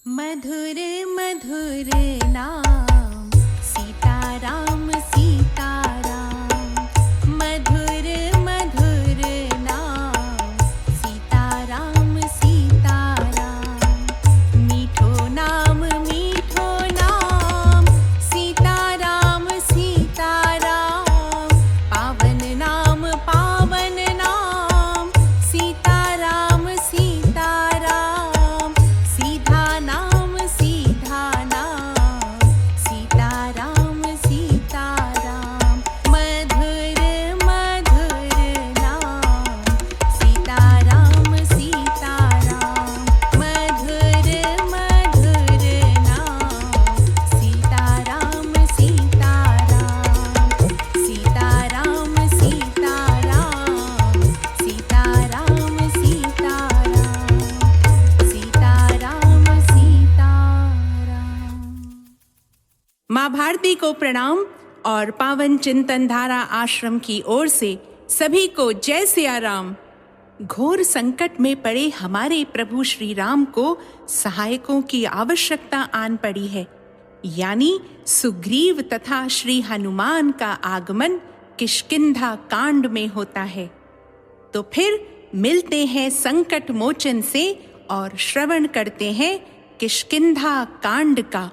मधुर मधुर नाम सीताराम सीताराम। मधुर मधुर नाम सीताराम सीताराम। मीठो नाम सीताराम सीताराम। पावन नाम सीताराम सीताराम। सीधा नाम सीताराम सीताराम। मधुर मधुर नाम सीताराम सीताराम। मधुर मधुर नाम सीताराम सीताराम। सीताराम सीताराम। सीताराम सीताराम। सीताराम सीताराम। माँ भारती को प्रणाम और पावन चिंतन धारा आश्रम की ओर से सभी को जय सिया राम। घोर संकट में पड़े हमारे प्रभु श्री राम को सहायकों की आवश्यकता आन पड़ी है, यानी सुग्रीव तथा श्री हनुमान का आगमन किष्किंधा कांड में होता है। तो फिर मिलते हैं संकट मोचन से और श्रवण करते हैं किष्किंधा कांड का।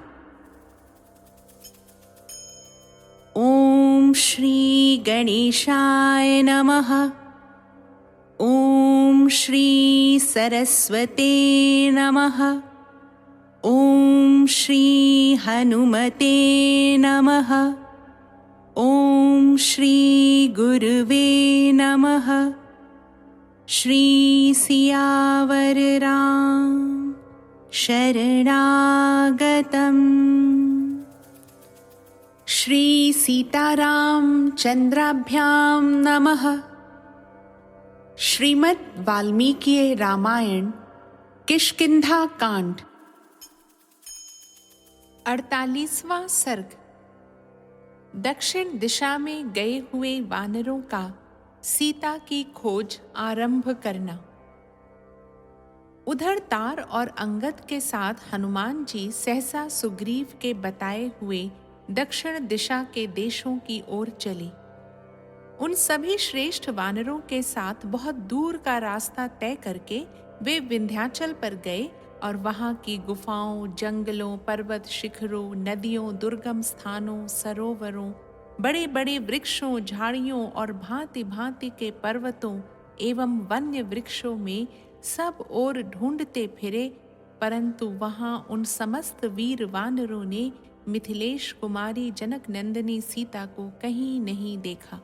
ओम श्री गणेशाय नमः। ओम श्री सरस्वते नमः। ओम श्री हनुमते नमः। ओम श्री गुरुवे नमः। श्री सियावर राम शरणागतम्। श्री सीताराम चंद्राभ्याम नमः। श्रीमद् वाल्मीकि रामायण किष्किंधा कांड 48वां सर्ग। दक्षिण दिशा में गए हुए वानरों का सीता की खोज आरंभ करना। उधर तार और अंगद के साथ हनुमान जी सहसा सुग्रीव के बताए हुए दक्षिण दिशा के देशों की ओर चले। उन सभी श्रेष्ठ वानरों के साथ बहुत दूर का रास्ता तय करके वे विंध्याचल पर गए और वहां की गुफाओं, जंगलों, पर्वत शिखरों, नदियों, दुर्गम स्थानों, सरोवरों, बड़े बड़े वृक्षों, झाड़ियों और भांति भांति के पर्वतों एवं वन्य वृक्षों में सब ओर ढूंढते फिरे, परंतु वहां उन समस्त वीर वानरों ने मिथिलेश कुमारी जनक नंदिनी सीता को कहीं नहीं देखा।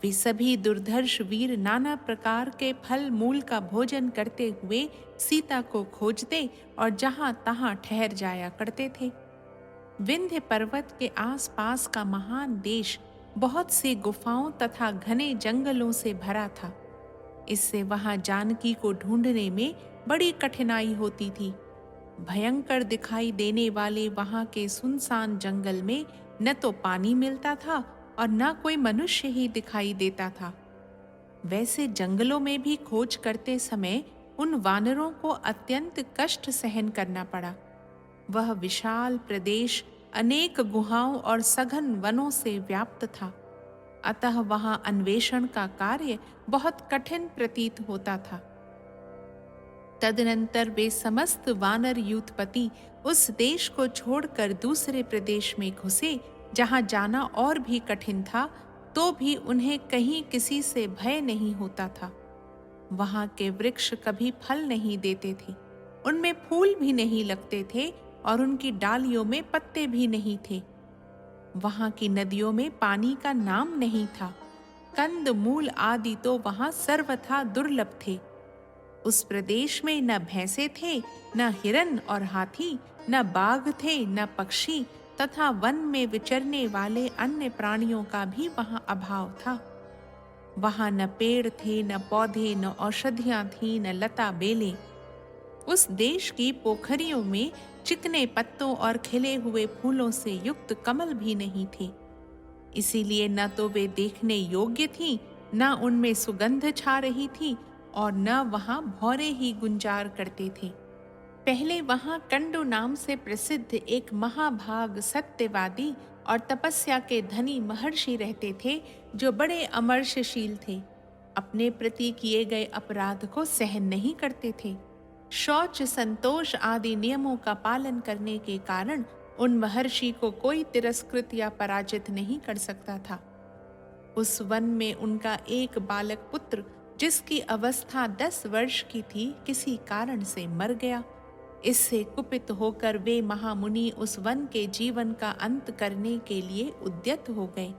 वे सभी दुर्धर्ष वीर नाना प्रकार के फल मूल का भोजन करते हुए सीता को खोजते और जहां तहां ठहर जाया करते थे। विंध्य पर्वत के आसपास का महान देश बहुत सी गुफाओं तथा घने जंगलों से भरा था। इससे वहां जानकी को ढूंढने में बड़ी कठिनाई होती थी। भयंकर दिखाई देने वाले वहां के सुनसान जंगल में न तो पानी मिलता था और न कोई मनुष्य ही दिखाई देता था। वैसे जंगलों में भी खोज करते समय उन वानरों को अत्यंत कष्ट सहन करना पड़ा। वह विशाल प्रदेश अनेक गुहाओं और सघन वनों से व्याप्त था, अतः वहां अन्वेषण का कार्य बहुत कठिन प्रतीत होता था। तदनंतर वे समस्त वानर यूथपति उस देश को छोड़कर दूसरे प्रदेश में घुसे, जहां जाना और भी कठिन था, तो भी उन्हें कहीं किसी से भय नहीं होता था। वहां के वृक्ष कभी फल नहीं देते थे, उनमें फूल भी नहीं लगते थे और उनकी डालियों में पत्ते भी नहीं थे। वहां की नदियों में पानी का नाम नहीं था। कंद मूल आदि तो वहां सर्वथा दुर्लभ थे। उस प्रदेश में न भैंसे थे, न हिरन और हाथी, न बाघ थे, न पक्षी तथा वन में विचरने वाले अन्य प्राणियों का भी वहां अभाव था। वहां न पेड़ थे, न पौधे, न औषधियां थीं, न लता बेलें। उस देश की पोखरियों में चिकने पत्तों और खिले हुए फूलों से युक्त कमल भी नहीं थे। इसीलिए न तो वे देखने योग्य थीं, न उनमें सुगंध छा रही थी और न वहां भौरे ही गुंजार करते थे। पहले वहां कंडु नाम से प्रसिद्ध एक महाभाग सत्यवादी और तपस्या के धनी महर्षि रहते थे, जो बड़े अमर्षशील थे। अपने प्रति किए गए अपराध को सहन नहीं करते थे। शौच, संतोष आदि नियमों का पालन करने के कारण उन महर्षि को कोई तिरस्कृत या पराजित नहीं कर सकता था। उस वन में उनका एक बालक पुत्र, जिसकी अवस्था 10 वर्ष की थी, किसी कारण से मर गया। इससे कुपित होकर वे महामुनि उस वन के जीवन का अंत करने के लिए उद्यत हो गए।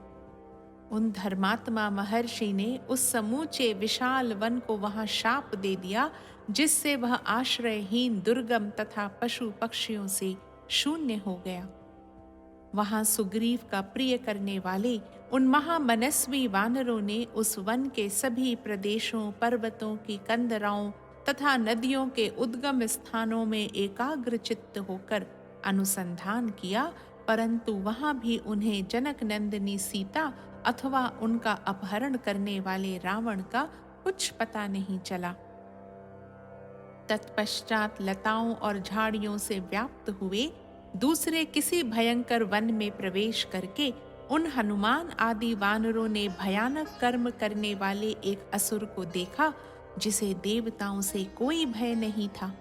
उन धर्मात्मा महर्षि ने उस समूचे विशाल वन को वहां शाप दे दिया, जिससे वह आश्रयहीन, दुर्गम तथा पशु पक्षियों से शून्य हो गया। वहां सुग्रीव का प्रिय करने वाले उन महामनस्वी वानरों ने उस वन के सभी प्रदेशों, पर्वतों की कंदराओं तथा नदियों के उद्गम स्थानों में एकाग्र चित्त होकर अनुसंधान किया, परंतु वहां भी उन्हें जनक नंदिनी सीता अथवा उनका अपहरण करने वाले रावण का कुछ पता नहीं चला। तत्पश्चात लताओं और झाड़ियों से व्याप्त हुए दूसरे किसी भयंकर वन में प्रवेश करके उन हनुमान आदि वानरों ने भयानक कर्म करने वाले एक असुर को देखा, जिसे देवताओं से कोई भय नहीं था।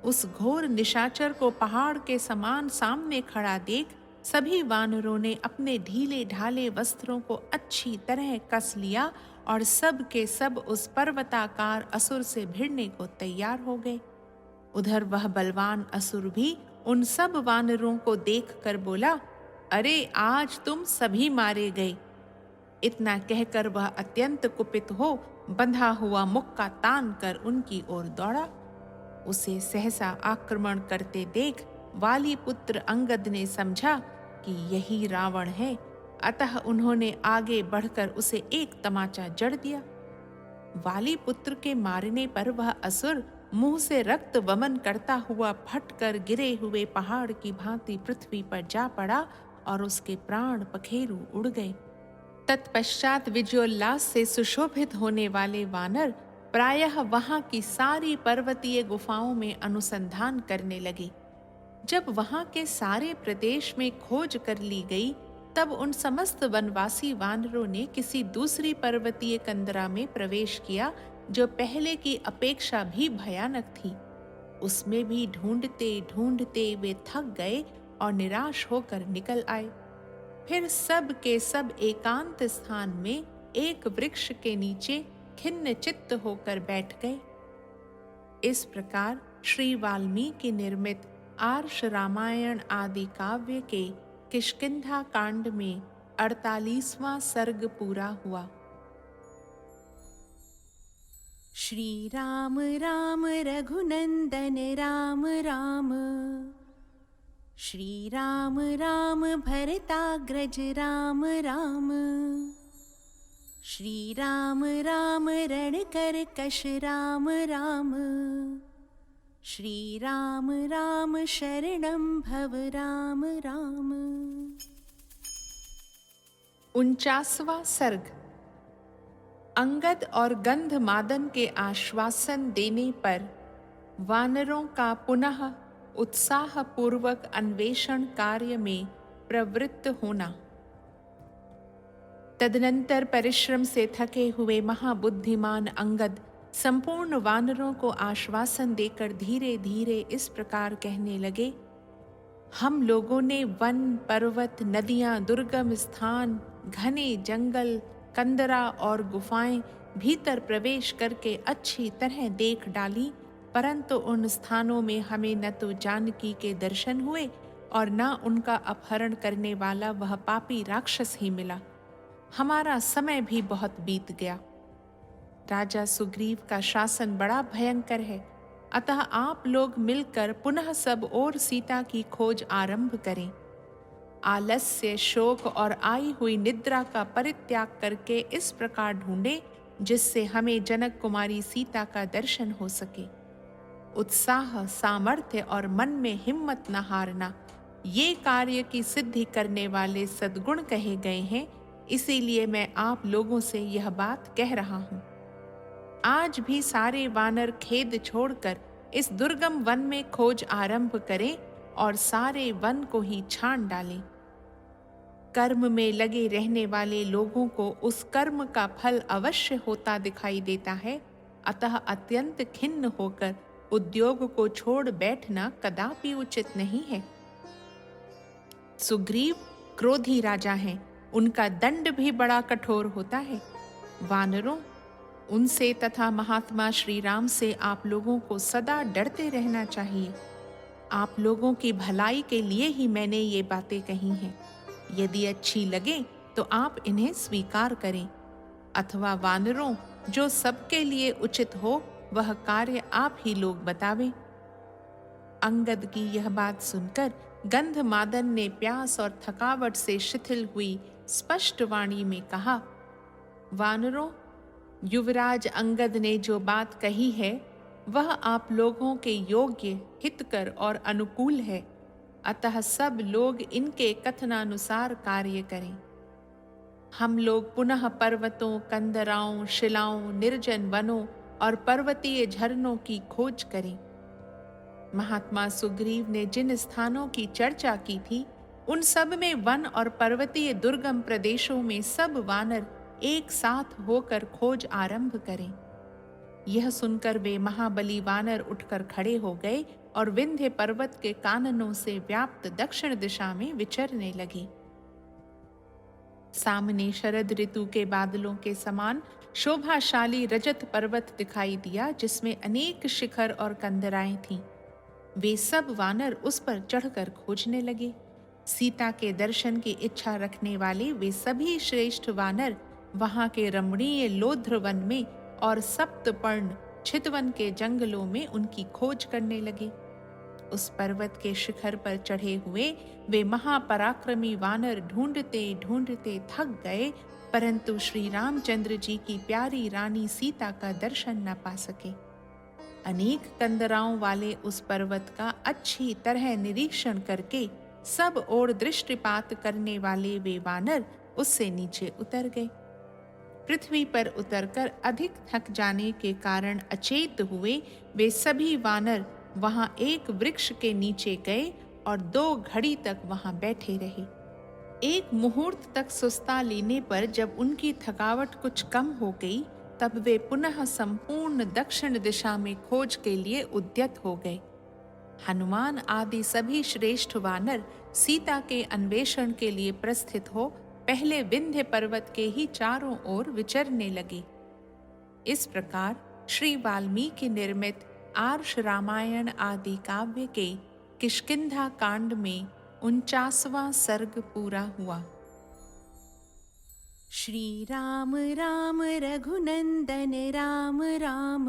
उस घोर निशाचर को पहाड़ के समान सामने खड़ा देख सभी वानरों ने अपने ढीले ढाले वस्त्रों को अच्छी तरह कस लिया और सब के सब उस पर्वताकार असुर से भिड़ने को तैयार हो गए। उधर वह बलवान असुर भी उन सब वानरों को देखकर बोला, अरे आज तुम सभी मारे गए। इतना कहकर वह अत्यंत कुपित हो बंधा हुआ मुक्का तान कर उनकी ओर दौड़ा। उसे सहसा आक्रमण करते देख वाली पुत्र अंगद ने समझा कि यही रावण है, अतः उन्होंने आगे बढ़कर उसे एक तमाचा जड़ दिया। वाली पुत्र के मारने पर वह असुर मुंह से रक्त वमन करता हुआ फटकर गिरे हुए पहाड़ की भांति पृथ्वी पर जा पड़ा और उसके प्राण पखेरु उड़ गए। तत्पश्चात विजयोल्लास से सुशोभित होने वाले वानर प्रायः वहां की सारी पर्वतीय गुफाओं में अनुसंधान करने लगे। जब वहां के सारे प्रदेश में खोज कर ली गई, तब उन समस्त वनवासी वानरों ने किसी दूसरी पर्वतीय कंदरा में प्रवेश किया, जो पहले की अपेक्षा भी भयानक थी। उसमें भी ढूंढते ढूंढते वे थक गए और निराश होकर निकल आए। फिर सब के सब एकांत स्थान में एक वृक्ष के नीचे खिन्न चित्त होकर बैठ गए। इस प्रकार श्री वाल्मीकि निर्मित आर्ष रामायण आदि काव्य के किष्किंधा कांड में 48वां सर्ग पूरा हुआ। श्री राम राम रघुनंदन राम राम, श्री राम राम भरताग्रज राम राम, श्री राम राम रणकरकश राम राम, श्री राम राम शरणं भव राम राम। 49वां सर्ग। अंगद और गंधमादन के आश्वासन देने पर वानरों का पुनः उत्साहपूर्वक अन्वेषण कार्य में प्रवृत्त होना। तदनंतर परिश्रम से थके हुए महाबुद्धिमान अंगद संपूर्ण वानरों को आश्वासन देकर धीरे धीरे इस प्रकार कहने लगे, हम लोगों ने वन, पर्वत, नदियां, दुर्गम स्थान, घने जंगल, कंदरा और गुफाएं भीतर प्रवेश करके अच्छी तरह देख डाली, परंतु उन स्थानों में हमें न तो जानकी के दर्शन हुए और न उनका अपहरण करने वाला वह पापी राक्षस ही मिला। हमारा समय भी बहुत बीत गया। राजा सुग्रीव का शासन बड़ा भयंकर है, अतः आप लोग मिलकर पुनः सब ओर सीता की खोज आरंभ करें। आलस्य, शोक और आई हुई निद्रा का परित्याग करके इस प्रकार ढूंढें जिससे हमें जनक कुमारी सीता का दर्शन हो सके। उत्साह, सामर्थ्य और मन में हिम्मत न हारना, ये कार्य की सिद्धि करने वाले सद्गुण कहे गए हैं, इसीलिए मैं आप लोगों से यह बात कह रहा हूं। आज भी सारे वानर खेद छोड़कर इस दुर्गम वन में खोज आरंभ करें और सारे वन को ही छान डालें। कर्म में लगे रहने वाले लोगों को उस कर्म का फल अवश्य होता दिखाई देता है, अतः अत्यंत खिन्न होकर उद्योग को छोड़ बैठना कदापि उचित नहीं है। सुग्रीव क्रोधी राजा हैं, उनका दंड भी बड़ा कठोर होता है। वानरों, उनसे तथा महात्मा श्री राम से आप लोगों को सदा डरते रहना चाहिए। आप लोगों की भलाई के लिए ही मैंने ये बातें कही हैं। यदि अच्छी लगे तो आप इन्हें स्वीकार करें, अथवा वानरों, जो सबके लिए उचित हो वह कार्य आप ही लोग बतावें। अंगद की यह बात सुनकर गंधमादन ने प्यास और थकावट से शिथिल हुई स्पष्ट वाणी में कहा, वानरों, युवराज अंगद ने जो बात कही है वह आप लोगों के योग्य, हितकर और अनुकूल है, अतः सब लोग इनके कथनानुसार कार्य करें। हम लोग पुनः पर्वतों, कंदराओं, शिलाओं, निर्जन वनों और पर्वतीय झरनों की खोज करें। महात्मा सुग्रीव ने जिन स्थानों की चर्चा की थी उन सब में वन और पर्वतीय दुर्गम प्रदेशों में सब वानर एक साथ होकर खोज आरंभ करें। यह सुनकर वे महाबली वानर उठकर खड़े हो गए और विंध्य पर्वत के काननों से व्याप्त दक्षिण दिशा में विचरने लगे। सामने शरद ऋतु के बादलों के समान शोभाशाली रजत पर्वत दिखाई दिया, जिसमें अनेक शिखर और कंदराएं थीं। वे सब वानर उस पर चढ़कर खोजने लगे। सीता के दर्शन की इच्छा रखने वाले वे सभी श्रेष्ठ वानर वहां के रमणीय लोध्र वन में और सप्तपर्ण छितवन के जंगलों में उनकी खोज करने लगे। उस पर्वत के शिखर पर चढ़े हुए वे महापराक्रमी वानर ढूंढते ढूंढते थक गए, परंतु श्री रामचंद्र जी की प्यारी रानी सीता का दर्शन न पा सके। अनेक कंदराओं वाले उस पर्वत का अच्छी तरह निरीक्षण करके सब ओर दृष्टिपात करने वाले वे वानर उससे नीचे उतर गए। पृथ्वी पर उतरकर अधिक थक जाने के कारण अचेत हुए वे सभी वानर वहां एक वृक्ष के नीचे गए और 2 घड़ी तक वहां बैठे रहे। एक मुहूर्त तक सुस्ता लेने पर जब उनकी थकावट कुछ कम हो गई, तब वे पुनः संपूर्ण दक्षिण दिशा में खोज के लिए उद्यत हो गए। हनुमान आदि सभी श्रेष्ठ वानर सीता के अन्वेषण के लिए प्रस्थित हो पहले विंध्य पर्वत के ही चारों ओर विचरने लगे। इस प्रकार श्री वाल्मीकि निर्मित आर्ष रामायण आदि काव्य के किष्किंधा कांड में 49वां सर्ग पूरा हुआ। श्री राम राम रघुनंदन राम राम,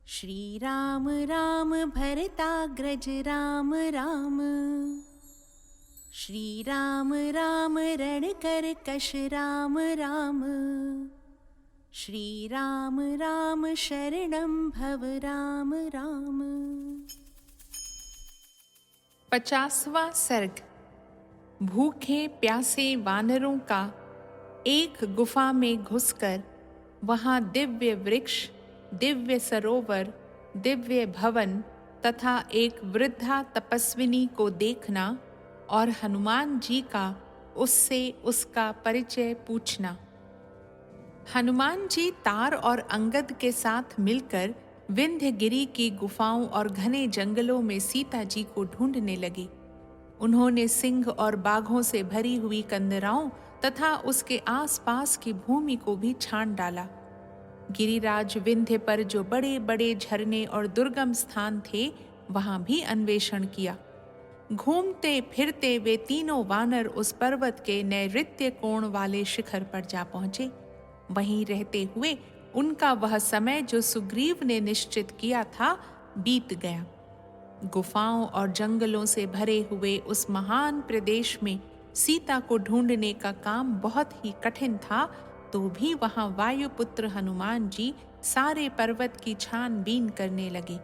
श्री राम राम भरताग्रज राम राम, श्री राम राम रणकरकश राम राम, श्री राम राम शरणं भव राम राम। 50वां सर्ग। भूखे प्यासे वानरों का एक गुफा में घुसकर वहां दिव्य वृक्ष, दिव्य सरोवर, दिव्य भवन तथा एक वृद्धा तपस्विनी को देखना और हनुमान जी का उससे उसका परिचय पूछना। हनुमान जी तार और अंगद के साथ मिलकर विंध्यगिरि की गुफाओं और घने जंगलों में सीता जी को ढूंढने लगे। उन्होंने सिंह और बाघों से भरी हुई कंदराओं तथा उसके आसपास की भूमि को भी छान डाला। गिरिराज विंध्य पर जो बड़े बड़े झरने और दुर्गम स्थान थे वहां भी अन्वेषण किया। घूमते फिरते वे तीनों वानर उस पर्वत के नैऋत्य कोण वाले शिखर पर जा पहुंचे। वहीं रहते हुए उनका वह समय जो सुग्रीव ने निश्चित किया था बीत गया। गुफाओं और जंगलों से भरे हुए उस महान प्रदेश में सीता को ढूंढने का काम बहुत ही कठिन था, तो भी वहां वायुपुत्र हनुमान जी सारे पर्वत की छानबीन करने लगे।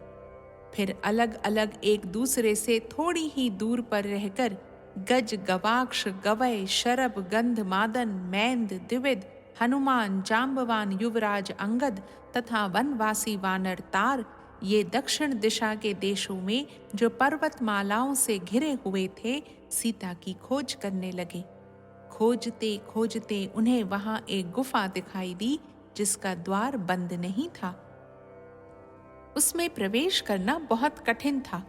फिर अलग अलग एक दूसरे से थोड़ी ही दूर पर रहकर गज, गवाक्ष, गवय, शरभ, गंधमादन, मैंद, द्विविद, हनुमान, जाम्बवान, युवराज अंगद तथा वनवासी वानर तार, ये दक्षिण दिशा के देशों में जो पर्वतमालाओं से घिरे हुए थे, सीता की खोज करने लगे। खोजते खोजते उन्हें वहां एक गुफा दिखाई दी जिसका द्वार बंद नहीं था। उसमें प्रवेश करना बहुत कठिन था।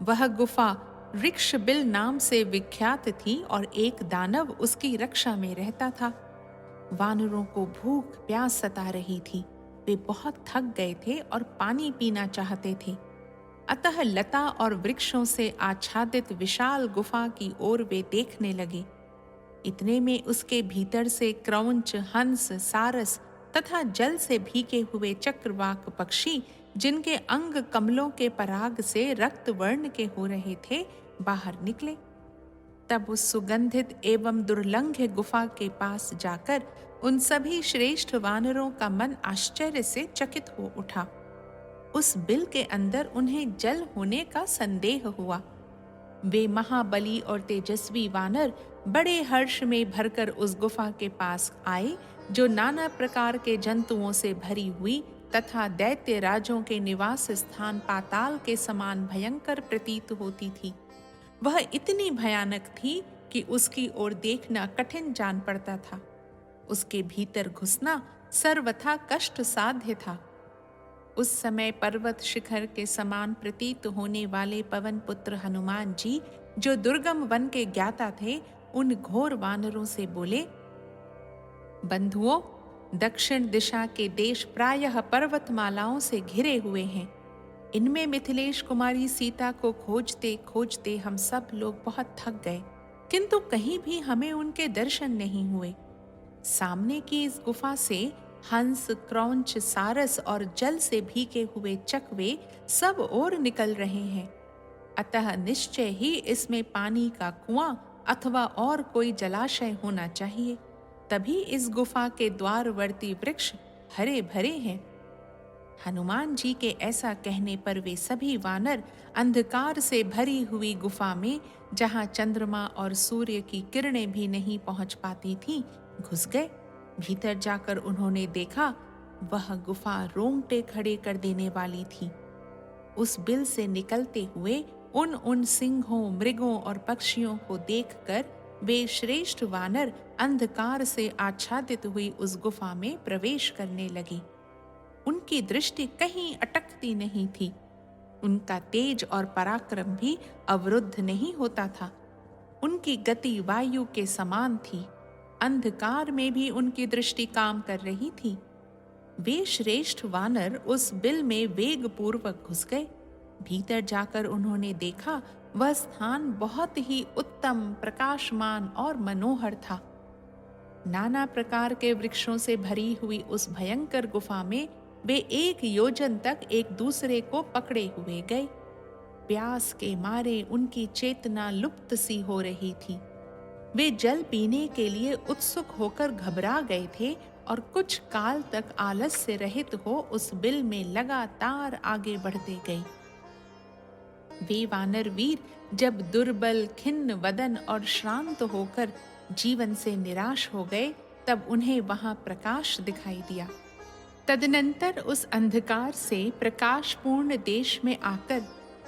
वह गुफा वृक्षबिल नाम से विख्यात थी और एक दानव उसकी रक्षा में रहता था। वानरों को भूख प्यास सता रही थी। वे बहुत थक गए थे और पानी पीना चाहते थे। अतः लता और वृक्षों से आच्छादित विशाल गुफा की ओर वे देखने लगे। इतने में उसके भीतर से क्रौंच, हंस, सारस तथा जल से भीगे हुए चक्रवाक पक्षी, जिनके अंग कमलों के पराग से रक्त वर्ण के हो रहे थे, बाहर निकले। तब उस सुगंधित एवं दुर्लंघ्य गुफा के पास जाकर उन सभी श्रेष्ठ वानरों का मन आश्चर्य से चकित हो उठा। उस बिल के अंदर उन्हें जल होने का संदेह हुआ। वे महाबली और तेजस्वी वानर बड़े हर्ष में भरकर उस गुफा के पास आए, जो नाना प्रकार के जंतुओं से भरी हुई तथा दैत्य राजों के निवास स्थान पाताल के समान भयंकर प्रतीत होती थी। वह इतनी भयानक थी कि उसकी ओर देखना कठिन जान पड़ता था। उसके भीतर घुसना सर्वथा कष्ट साध्य था। उस समय पर्वत शिखर के समान प्रतीत होने वाले पवन पुत्र हनुमान जी, जो दुर्गम वन के ज्ञाता थे, उन घोर वानरों से बोले, बंधुओं, दक्षिण दिशा के देश प्रायः पर्वतमालाओं से घिरे हुए हैं। इनमें मिथिलेश कुमारी सीता को खोजते खोजते हम सब लोग बहुत थक गए, किंतु कहीं भी हमें उनके दर्शन नहीं हुए। सामने की इस गुफा से हंस, क्रौंच, सारस और जल से भीगे हुए चकवे सब ओर निकल रहे हैं। अतः निश्चय ही इसमें पानी का कुआं अथवा और कोई जलाशय होना चाहिए, तभी इस गुफा के द्वारवर्ती वृक्ष हरे भरे हैं। हनुमान जी के ऐसा कहने पर वे सभी वानर अंधकार से भरी हुई गुफा में, जहां चंद्रमा और सूर्य की किरणें भी नहीं पहुंच पाती थीं, घुस गए। भीतर जाकर उन्होंने देखा, वह गुफा रोंगटे खड़े कर देने वाली थी। उस बिल से निकलते हुए उन सिंहों, मृगों और पक्षियों को देखकर वे श्रेष्ठ वानर अंधकार से आच्छादित हुई उस गुफा में प्रवेश करने लगे। उनकी दृष्टि कहीं अटकती नहीं थी। उनका तेज और पराक्रम भी अवरुद्ध नहीं होता था। उनकी गति वायु के समान थी। अंधकार में भी उनकी दृष्टि काम कर रही थी। वे श्रेष्ठ वानर उस बिल में वेग पूर्वक घुस गए। भीतर जाकर उन्होंने देखा, वह स्थान बहुत ही उत्तम, प्रकाशमान और मनोहर था। नाना प्रकार के वृक्षों से भरी हुई उस भयंकर गुफा में वे 1 योजन तक एक दूसरे को पकड़े हुए गए। प्यास के मारे उनकी चेतना लुप्त सी हो रही थी। वे जल पीने के लिए उत्सुक होकर घबरा गए थे और कुछ काल तक आलस्य रहित हो उस बिल में लगातार आगे बढ़ते गए। वे वानर वीर जब दुर्बल, खिन्न वदन और श्रांत होकर जीवन से निराश हो गए, तब उन्हें वहां प्रकाश दिखाई दिया। तदनंतर उस अंधकार से प्रकाशपूर्ण देश में आकर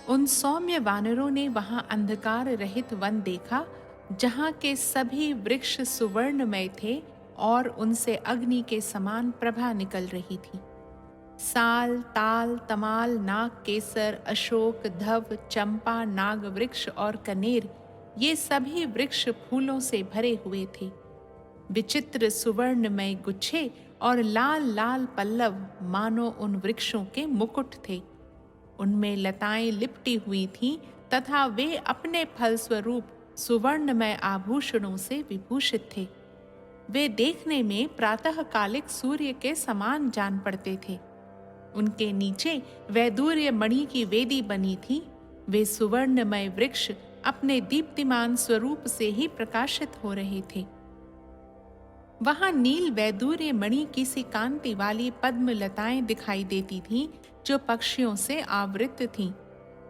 उन सौम्य वानरों ने वहां अंधकार रहित वन देखा, जहां के सभी वृक्ष सुवर्णमय थे और उनसे अग्नि के समान प्रभा निकल रही थी। साल, ताल, तमाल, नाग केसर, अशोक, धव, चंपा, नाग वृक्ष और कनेर, ये सभी वृक्ष फूलों से भरे हुए थे। विचित्र सुवर्णमय गुच्छे और लाल लाल पल्लव मानो उन वृक्षों के मुकुट थे। उनमें लताएं लिपटी हुई थीं तथा वे अपने फलस्वरूप सुवर्णमय आभूषणों से विभूषित थे। वे देखने में प्रातःकालिक सूर्य के समान जान पड़ते थे। उनके नीचे वैदूर्य मणि की वेदी बनी थी। वे सुवर्णमय वृक्ष अपने दीप्तिमान स्वरूप से ही प्रकाशित हो रहे थे। वहां नील वैदूर्य मणि की सी कांति वाली पद्म लताएं दिखाई देती थीं, जो पक्षियों से आवृत थीं।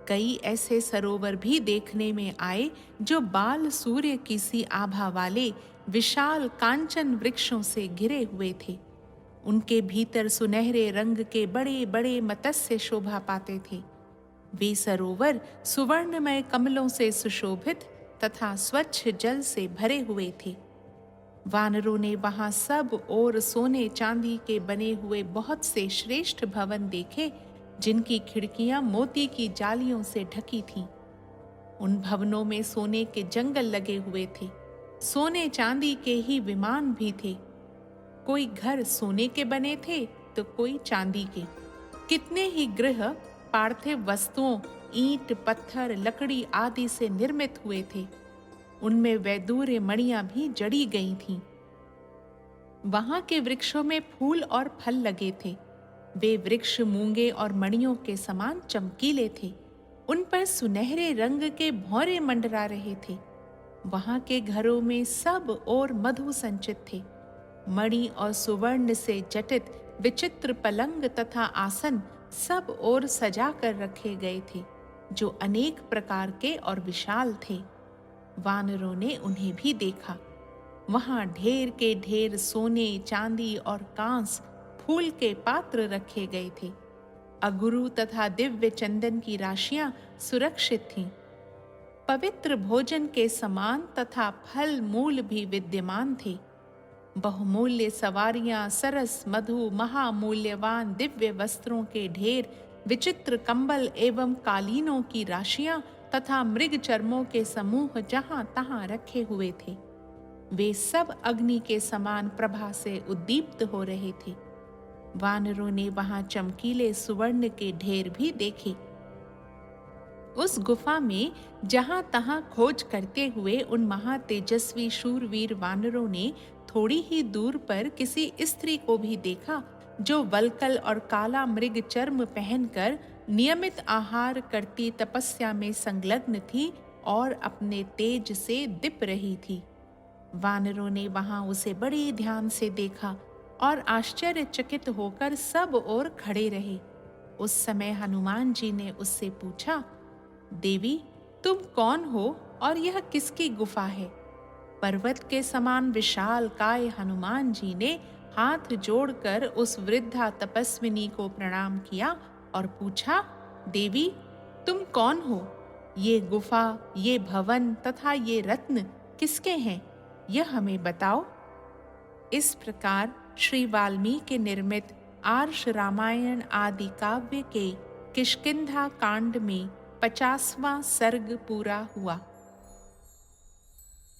कई ऐसे सरोवर भी देखने में आए, जो बाल सूर्य की सी आभा वाले विशाल कांचन वृक्षों से घिरे हुए थे। उनके भीतर सुनहरे रंग के बड़े बड़े मत्स्य शोभा पाते थे। वे सरोवर सुवर्णमय कमलों से सुशोभित तथा स्वच्छ जल से भरे हुए थे। वानरों ने वहां सब और सोने चांदी के बने हुए बहुत से श्रेष्ठ भवन देखे, जिनकी खिड़कियां मोती की जालियों से ढकी थीं। उन भवनों में सोने के जंगल लगे हुए थे, सोने चांदी के ही विमान भी थे। कोई घर सोने के बने थे तो कोई चांदी के। कितने ही गृह पार्थिव वस्तुओं, ईंट, पत्थर, लकड़ी आदि से निर्मित हुए थे। उनमें वैदूर्य मणियां भी जड़ी गई थीं। वहां के वृक्षों में फूल और फल लगे थे। वे वृक्ष मूंगे और मणियों के समान चमकीले थे। उन पर सुनहरे रंग के भौरे मंडरा रहे थे। वहां के घरों में सब और मधु संचित थे। मणि और सुवर्ण से जटित विचित्र पलंग तथा आसन सब और सजा कर रखे गए थे, जो अनेक प्रकार के और विशाल थे। वानरों ने उन्हें भी देखा। वहां ढेर के ढेर सोने, चांदी और कांस, फूल के पात्र रखे गए थे। अगुरु तथा दिव्य चंदन की राशियां सुरक्षित थीं। पवित्र भोजन के समान तथा फल मूल भी विद्यमान थे। बहुमूल्य सवारियां, सरस, मधु, महामूल्यवान दिव्य वस्त्रों के ढेर, विचित्र कंबल एवं कालीनों की राशियां तथा मृग चर्मों के समूह जहां तहां रखे हुए थे। वे सब अग्नि के समान प्रभा से उद्दीप्त हो रहे थे। वानरों ने वहां चमकीले सुवर्ण के ढेर भी देखे। उस गुफा में जहां तहां खोज करते हुए उन महातेजस्वी शूरवीर वानरों ने थोड़ी ही दूर पर किसी स्त्री को भी देखा, जो वल्कल और काला मृग चर्म पहनकर नियमित आहार करती तपस्या में संलग्न थी और अपने तेज से दीप रही थी। वानरों ने वहां उसे बड़े ध्यान से देखा और आश्चर्यचकित होकर सब ओर खड़े रहे। उस समय हनुमान जी ने उससे पूछा, देवी, तुम कौन हो और यह किसकी गुफा है? पर्वत के समान विशाल काय हनुमान जी ने हाथ जोड़कर उस वृद्धा तपस्विनी को प्रणाम किया और पूछा, देवी, तुम कौन हो? ये गुफा, ये भवन तथा ये रत्न किसके हैं? यह हमें बताओ। इस प्रकार श्री वाल्मीकि निर्मित आर्ष रामायण आदि काव्य के किष्किंधा कांड में 50वां सर्ग पूरा हुआ।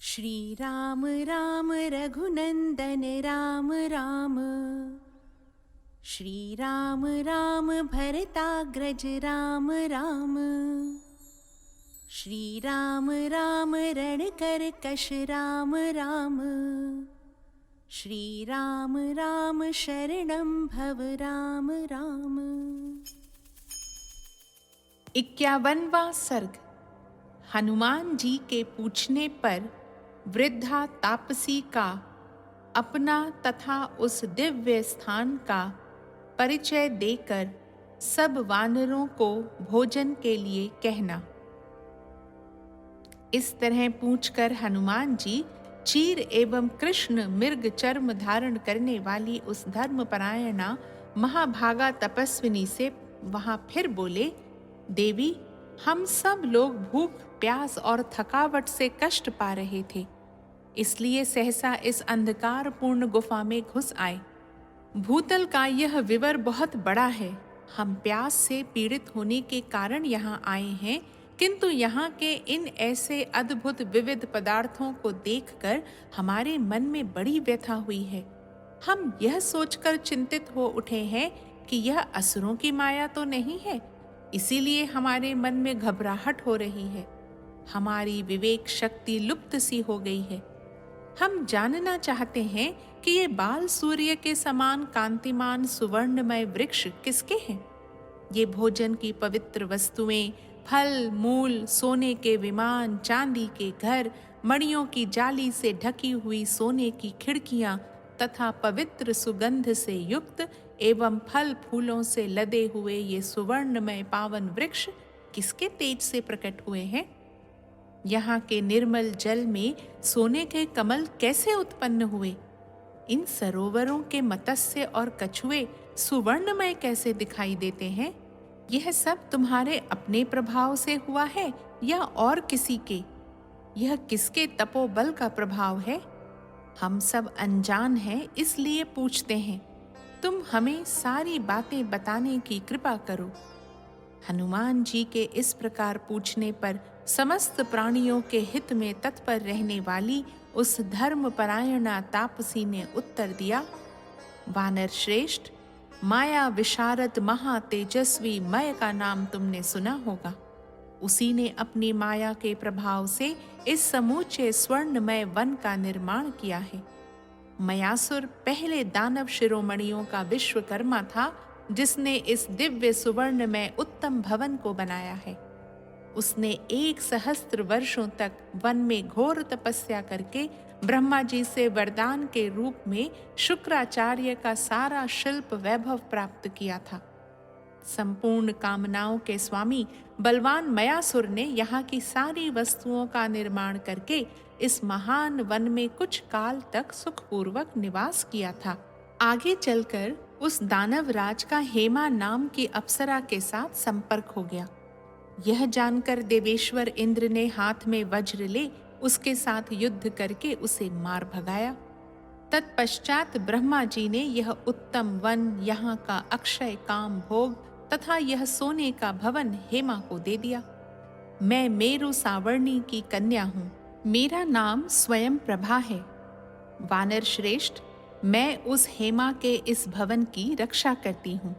श्री राम राम रघुनंदन राम राम, श्री राम राम भरताग्रज राम राम, श्री राम राम रणकरकश राम राम, श्री राम राम शरणं भव राम राम। 51वां सर्ग। हनुमान जी के पूछने पर वृद्धा तापसी का अपना तथा उस दिव्य स्थान का परिचय देकर सब वानरों को भोजन के लिए कहना। इस तरह पूछकर हनुमान जी चीर एवं कृष्ण मृग चर्म धारण करने वाली उस धर्मपरायणा महाभागा तपस्विनी से वहां फिर बोले, देवी, हम सब लोग भूख, प्यास और थकावट से कष्ट पा रहे थे, इसलिए सहसा इस अंधकारपूर्ण गुफा में घुस आए। भूतल का यह विवर बहुत बड़ा है। हम प्यास से पीड़ित होने के कारण यहाँ आए हैं, किंतु यहाँ के इन ऐसे अद्भुत विविध पदार्थों को देखकर हमारे मन में बड़ी व्यथा हुई है। हम यह सोचकर चिंतित हो उठे हैं कि यह असुरों की माया तो नहीं है, इसीलिए हमारे मन में घबराहट हो रही है। हमारी विवेक शक्ति लुप्त सी हो गई है। हम जानना चाहते हैं कि ये बाल सूर्य के समान कांतिमान सुवर्णमय वृक्ष किसके हैं? ये भोजन की पवित्र वस्तुएं, फल मूल, सोने के विमान, चांदी के घर, मणियों की जाली से ढकी हुई सोने की खिड़कियां तथा पवित्र सुगंध से युक्त एवं फल फूलों से लदे हुए ये सुवर्णमय पावन वृक्ष किसके तेज से प्रकट हुए हैं? यहाँ के निर्मल जल में सोने के कमल कैसे उत्पन्न हुए? इन सरोवरों के मत्स्य और कछुए सुवर्णमय कैसे दिखाई देते हैं? यह सब तुम्हारे अपने प्रभाव से हुआ है या और किसी के? यह किसके तपोबल का प्रभाव है? हम सब अनजान हैं, इसलिए पूछते हैं। तुम हमें सारी बातें बताने की कृपा करो। हनुमान जी के इस प्रकार पूछने पर समस्त प्राणियों के हित में तत्पर रहने वाली उस धर्मपरायणा तापसी ने उत्तर दिया, वानर श्रेष्ठ, माया विशारद महातेजस्वी मय का नाम तुमने सुना होगा। उसी ने अपनी माया के प्रभाव से इस समूचे स्वर्णमय वन का निर्माण किया है। मयासुर पहले दानव शिरोमणियों का विश्वकर्मा था, जिसने इस दिव्य सुवर्णमय उत्तम भवन को बनाया है। उसने 1 सहस्त्र वर्षों तक वन में घोर तपस्या करके ब्रह्मा जी से वरदान के रूप में शुक्राचार्य का सारा शिल्प वैभव प्राप्त किया था। संपूर्ण कामनाओं के स्वामी बलवान मयासुर ने यहाँ की सारी वस्तुओं का निर्माण करके इस महान वन में कुछ काल तक सुखपूर्वक निवास किया था। आगे चलकर उस दानव राज का हेमा नाम की अप्सरा के साथ संपर्क हो गया। यह जानकर देवेश्वर इंद्र ने हाथ में वज्र ले उसके साथ युद्ध करके उसे मार भगाया। तत्पश्चात ब्रह्मा जी ने यह उत्तम वन, यहाँ का अक्षय काम भोग तथा यह सोने का भवन हेमा को दे दिया। मैं मेरु सावर्णी की कन्या हूँ, मेरा नाम स्वयं प्रभा है। वानर श्रेष्ठ, मैं उस हेमा के इस भवन की रक्षा करती हूँ।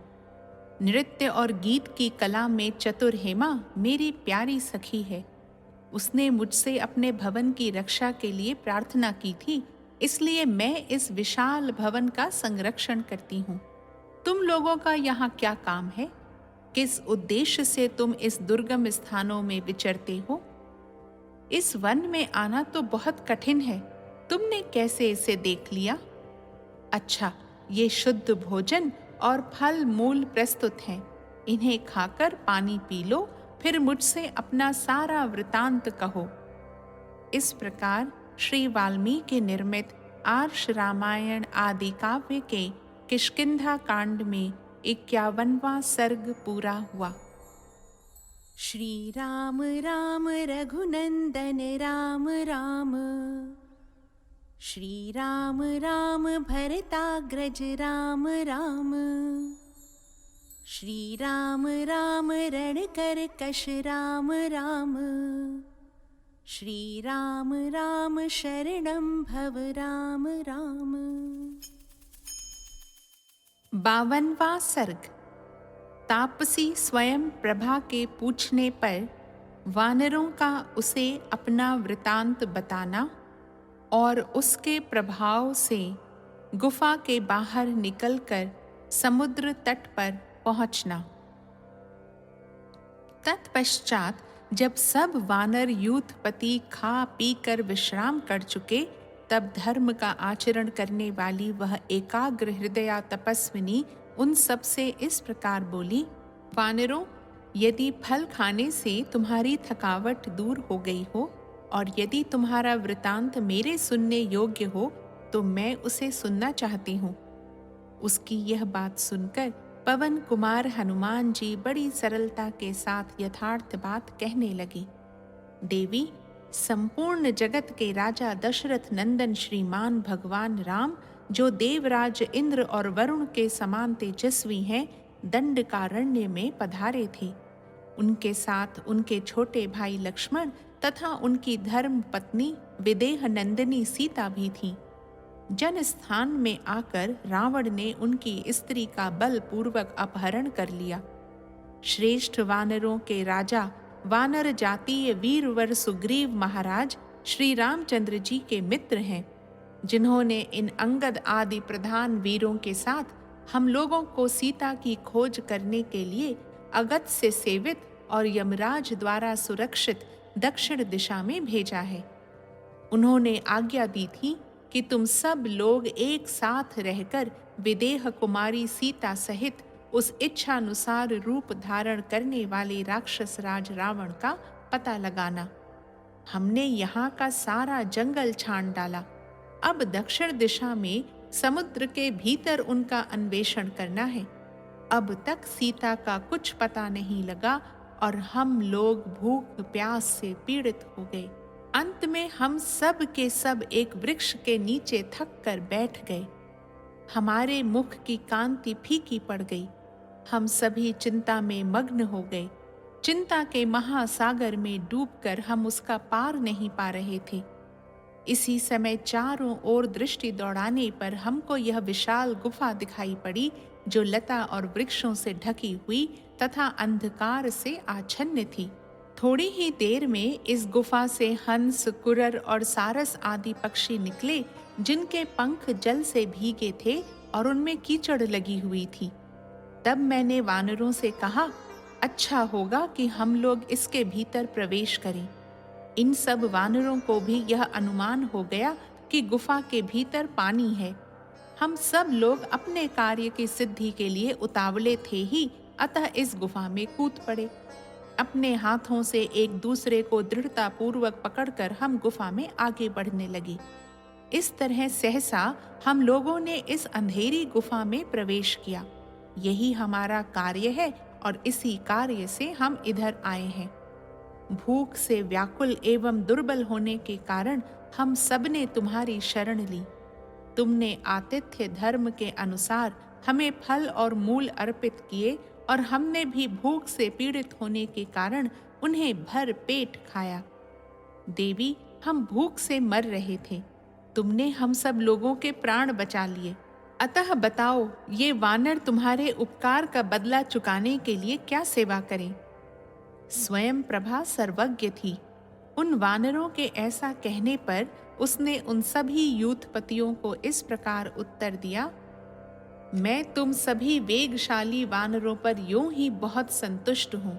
नृत्य और गीत की कला में चतुर हेमा मेरी प्यारी सखी है। उसने मुझसे अपने भवन की रक्षा के लिए प्रार्थना की थी, इसलिए मैं इस विशाल भवन का संरक्षण करती हूँ। तुम लोगों का यहाँ क्या काम है? किस उद्देश्य से तुम इस दुर्गम स्थानों में विचरते हो? इस वन में आना तो बहुत कठिन है, तुमने कैसे इसे देख लिया? अच्छा, ये शुद्ध भोजन और फल मूल प्रस्तुत हैं, इन्हें खाकर पानी पी लो, फिर मुझसे अपना सारा वृतांत कहो। इस प्रकार श्री वाल्मीकि निर्मित आर्ष रामायण आदि काव्य के किष्किंधा कांड में 51वां सर्ग पूरा हुआ। श्री राम राम रघुनंदन राम राम, श्री राम राम भरताग्रज राम राम, श्री राम राम रणकरकश राम राम, श्री राम राम शरणं भव राम राम। 52वां सर्ग। तापसी स्वयं प्रभा के पूछने पर वानरों का उसे अपना वृतांत बताना और उसके प्रभाव से गुफा के बाहर निकलकर समुद्र तट पर पहुंचना। तत्पश्चात जब सब वानर यूथपति खा पी कर विश्राम कर चुके, तब धर्म का आचरण करने वाली वह एकाग्र हृदया तपस्विनी उन सब से इस प्रकार बोली, वानरों, यदि फल खाने से तुम्हारी थकावट दूर हो गई हो और यदि तुम्हारा वृतांत मेरे सुनने योग्य हो तो मैं उसे सुनना चाहती हूँ। उसकी यह बात सुनकर पवन कुमार हनुमान जी बड़ी सरलता के साथ यथार्थ बात कहने लगे। देवी, संपूर्ण जगत के राजा दशरथ नंदन श्रीमान भगवान राम, जो देवराज इंद्र और वरुण के समान तेजस्वी हैं, दंडकारण्य में पधारे थे। उनके साथ उनके छोटे भाई लक्ष्मण तथा उनकी धर्म पत्नी विदेह नंदिनी सीता भी थीं। जन स्थान में आकर रावण ने उनकी स्त्री का बलपूर्वक अपहरण कर लिया। श्रेष्ठ वानरों के राजा वानर जातीय वीरवर सुग्रीव महाराज श्री रामचंद्र जी के मित्र हैं, जिन्होंने इन अंगद आदि प्रधान वीरों के साथ हम लोगों को सीता की खोज करने के लिए अगत से सेवित और यमराज द्वारा सुरक्षित दक्षिण दिशा में भेजा है। उन्होंने आज्ञा दी थी कि तुम सब लोग एक साथ रहकर विदेह कुमारी सीता सहित उस इच्छानुसार रूप धारण करने वाले राक्षस राज रावण का पता लगाना। हमने यहाँ का सारा जंगल छान डाला। अब दक्षिण दिशा में समुद्र के भीतर उनका अन्वेषण करना है। अब तक सीता का कुछ पता नहीं लगा और हम लोग भूख प्यास से पीड़ित हो गए। अंत में हम सब के सब एक वृक्ष के नीचे थक कर बैठ गए। हमारे मुख की कांति फीकी पड़ गई। हम सभी चिंता में मग्न हो गए। चिंता के महासागर में डूबकर हम उसका पार नहीं पा रहे थे। इसी समय चारों ओर दृष्टि दौड़ाने पर हमको यह विशाल गुफा दिखाई पड़ी, जो लता और वृक्षों से ढकी हुई तथा अंधकार से आच्छन्न थी। थोड़ी ही देर में इस गुफा से हंस, कुरर और सारस आदि पक्षी निकले, जिनके पंख जल से भीगे थे और उनमें कीचड़ लगी हुई थी। तब मैंने वानरों से कहा, अच्छा होगा कि हम लोग इसके भीतर प्रवेश करें। इन सब वानरों को भी यह अनुमान हो गया कि गुफा के भीतर पानी है। हम सब लोग अपने कार्य की सिद्धि के लिए उतावले थे ही, अतः इस गुफा में कूद पड़े। अपने हाथों से एक दूसरे को दृढ़ता पूर्वक पकड़कर हम गुफा में आगे बढ़ने लगे। इस तरह सहसा हम लोगों ने इस अंधेरी गुफा में प्रवेश किया। यही हमारा कार्य है और इसी कार्य से हम इधर आए हैं। भूख से व्याकुल एवं दुर्बल होने के कारण हम सबने तुम्हारी शरण ली। तुमने आतिथ्य धर्म के अनुसार हमें फल और मूल अर्पित किए और हमने भी भूख से पीड़ित होने के कारण उन्हें भर पेट खाया। देवी, हम भूख से मर रहे थे। तुमने हम सब लोगों के प्राण बचा लिए। अतः बताओ, ये वानर तुम्हारे उपकार का बदला चुकाने के लिए क्या सेवा करें? स्वयं प्रभा सर्वज्ञ थी। उन वानरों के ऐसा कहने पर उसने उन सभी यूथपतियों को इस प्रकार उत्तर दिया, मैं तुम सभी वेगशाली वानरों पर यूं ही बहुत संतुष्ट हूँ।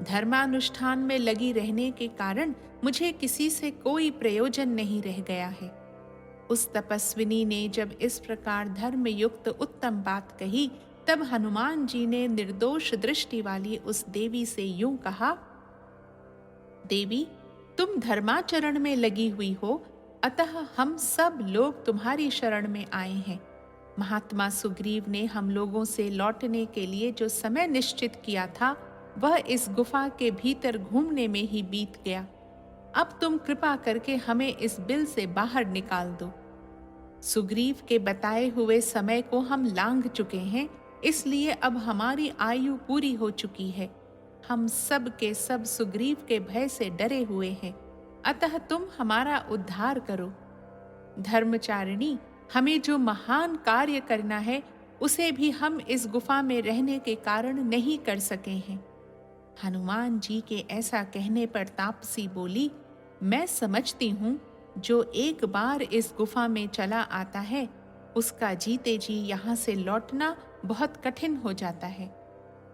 धर्मानुष्ठान में लगी रहने के कारण मुझे किसी से कोई प्रयोजन नहीं रह गया है। उस तपस्विनी ने जब इस प्रकार धर्मयुक्त उत्तम बात कही, तब हनुमान जी ने निर्दोष दृष्टि वाली उस देवी से यूं कहा, देवी, तुम धर्माचरण में लगी हुई हो, अतः हम सब लोग तुम्हारी शरण में आए हैं। महात्मा सुग्रीव ने हम लोगों से लौटने के लिए जो समय निश्चित किया था, वह इस गुफा के भीतर घूमने में ही बीत गया। अब तुम कृपा करके हमें इस बिल से बाहर निकाल दो। सुग्रीव के बताए हुए समय को हम लांघ चुके हैं, इसलिए अब हमारी आयु पूरी हो चुकी है। हम सब के सब सुग्रीव के भय से डरे हुए हैं, अतः तुम हमारा उद्धार करो। धर्मचारिणी, हमें जो महान कार्य करना है, उसे भी हम इस गुफा में रहने के कारण नहीं कर सके हैं। हनुमान जी के ऐसा कहने पर तापसी बोली, मैं समझती हूँ, जो एक बार इस गुफा में चला आता है, उसका जीते जी यहाँ से लौटना बहुत कठिन हो जाता है।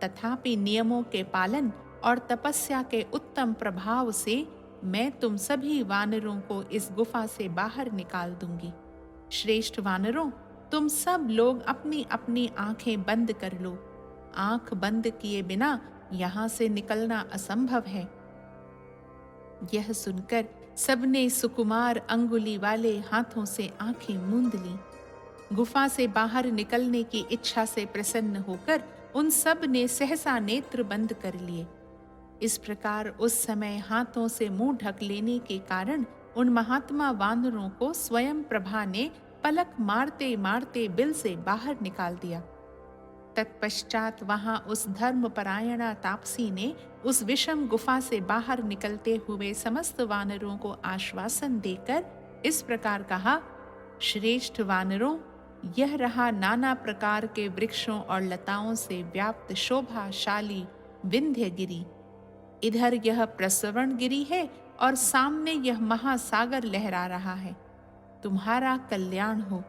तथापि नियमों के पालन और तपस्या के उत्तम प्रभाव से मैं तुम सभी वानरों को इस गुफा से बाहर निकाल दूंगी। श्रेष्ठ वानरों, तुम सब लोग अपनी अपनी आंखें बंद कर लो। आंख बंद किए बिना यहाँ से निकलना असंभव है। यह सुनकर सबने सुकुमार अंगुली वाले हाथों से आंखें मूंद ली। गुफा से बाहर निकलने की इच्छा से प्रसन्न होकर उन सब ने सहसा नेत्र बंद कर लिए। इस प्रकार उस समय हाथों से मुंह ढक लेने के कारण उन महात्मा वानरों को स्वयं प्रभा ने पलक मारते मारते बिल से बाहर निकाल दिया। तत्पश्चात वहां उस धर्मपरायणा तापसी ने उस विषम गुफा से बाहर निकलते हुए समस्त वानरों को आश्वासन देकर इस प्रकार कहा, श्रेष्ठ वानरों, यह रहा नाना प्रकार के वृक्षों और लताओं से व्याप्त शोभाशाली विंध्यगिरि। इधर यह प्रसवण गिरी है और सामने यह महासागर लहरा रहा है। तुम्हारा कल्याण हो।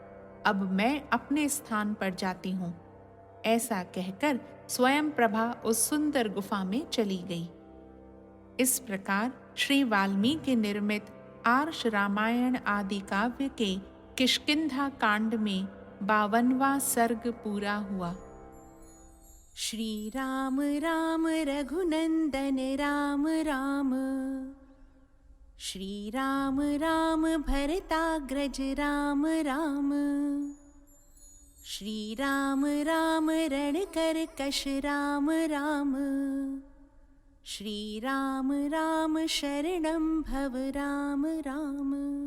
अब मैं अपने स्थान पर जाती हूँ। ऐसा कहकर स्वयं प्रभा उस सुंदर गुफा में चली गई। इस प्रकार श्री वाल्मीकि निर्मित आर्ष रामायण आदि काव्य के किष्किंधा कांड में 52वां सर्ग पूरा हुआ। श्री राम राम रघुनंदन राम राम, श्री राम राम भरताग्रज राम राम, श्री राम राम रणकर्कश राम राम, श्री राम राम शरणं भव राम राम।